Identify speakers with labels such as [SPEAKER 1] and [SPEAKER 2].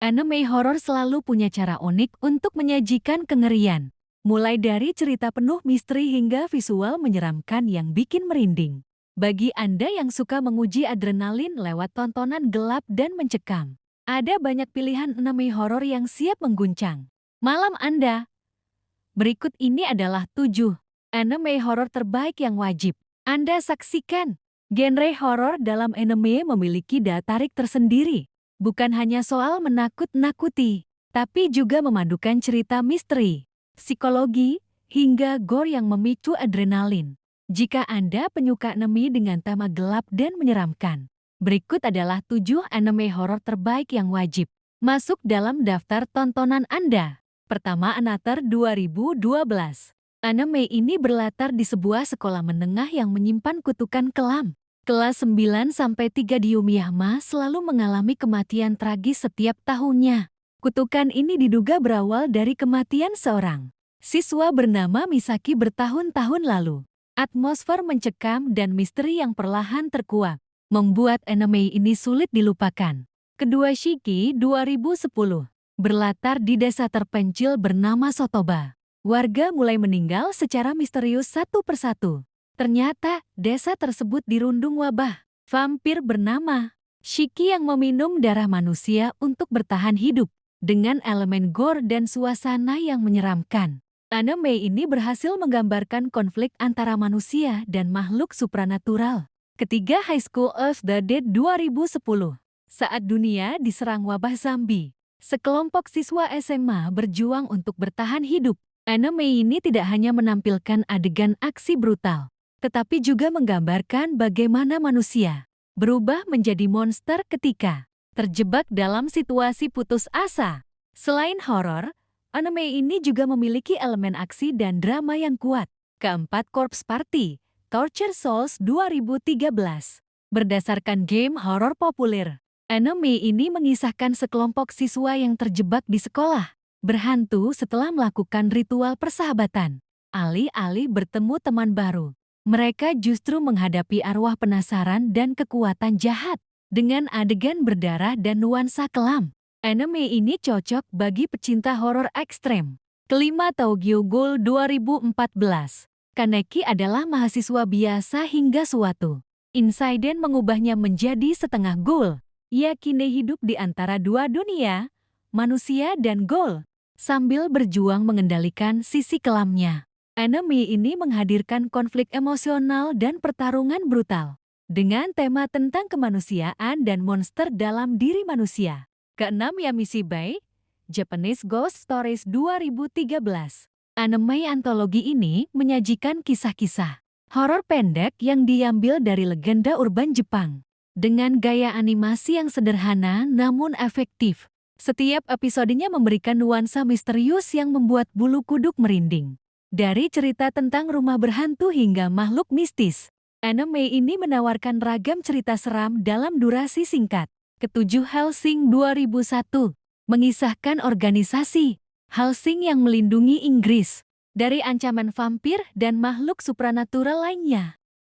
[SPEAKER 1] Anime horor selalu punya cara unik untuk menyajikan kengerian. Mulai dari cerita penuh misteri hingga visual menyeramkan yang bikin merinding. Bagi Anda yang suka menguji adrenalin lewat tontonan gelap dan mencekam, ada banyak pilihan anime horor yang siap mengguncang malam Anda. Berikut ini adalah 7 anime horor terbaik yang wajib Anda saksikan. Genre horor dalam anime memiliki daya tarik tersendiri. Bukan hanya soal menakut-nakuti, tapi juga memadukan cerita misteri, psikologi, hingga gore yang memicu adrenalin. Jika Anda penyuka anime dengan tema gelap dan menyeramkan, berikut adalah 7 anime horor terbaik yang wajib masuk dalam daftar tontonan Anda. Pertama, Another 2012. Anime ini berlatar di sebuah sekolah menengah yang menyimpan kutukan kelam. Kelas 9-3 di Yumiyama selalu mengalami kematian tragis setiap tahunnya. Kutukan ini diduga berawal dari kematian seorang siswa bernama Misaki bertahun-tahun lalu. Atmosfer mencekam dan misteri yang perlahan terkuak membuat anime ini sulit dilupakan. Kedua, Shiki 2010. Berlatar di desa terpencil bernama Sotoba. Warga mulai meninggal secara misterius satu persatu. Ternyata, desa tersebut dirundung wabah vampir bernama Shiki yang meminum darah manusia untuk bertahan hidup. Dengan elemen gore dan suasana yang menyeramkan, anime ini berhasil menggambarkan konflik antara manusia dan makhluk supranatural. Ketiga, High School of the Dead 2010. Saat dunia diserang wabah zombie, sekelompok siswa SMA berjuang untuk bertahan hidup. Anime ini tidak hanya menampilkan adegan aksi brutal, tetapi juga menggambarkan bagaimana manusia berubah menjadi monster ketika terjebak dalam situasi putus asa. Selain horor, anime ini juga memiliki elemen aksi dan drama yang kuat. Keempat, Corpse Party, Torture Souls 2013. Berdasarkan game horor populer, anime ini mengisahkan sekelompok siswa yang terjebak di sekolah berhantu setelah melakukan ritual persahabatan. Alih-alih bertemu teman baru, mereka justru menghadapi arwah penasaran dan kekuatan jahat. Dengan adegan berdarah dan nuansa kelam, anime ini cocok bagi pecinta horor ekstrem. Kelima, Tokyo Ghoul 2014. Kaneki adalah mahasiswa biasa hingga suatu insiden mengubahnya menjadi setengah ghoul. Ia kini hidup di antara dua dunia, manusia dan ghoul, sambil berjuang mengendalikan sisi kelamnya. Anime ini menghadirkan konflik emosional dan pertarungan brutal, dengan tema tentang kemanusiaan dan monster dalam diri manusia. Keenam, Yamishibai, Japanese Ghost Stories 2013. Anime antologi ini menyajikan kisah-kisah horor pendek yang diambil dari legenda urban Jepang, dengan gaya animasi yang sederhana namun efektif. Setiap episodenya memberikan nuansa misterius yang membuat bulu kuduk merinding. Dari cerita tentang rumah berhantu hingga makhluk mistis, anime ini menawarkan ragam cerita seram dalam durasi singkat. Ketujuh, Hellsing 2001. Mengisahkan organisasi Hellsing yang melindungi Inggris dari ancaman vampir dan makhluk supranatural lainnya.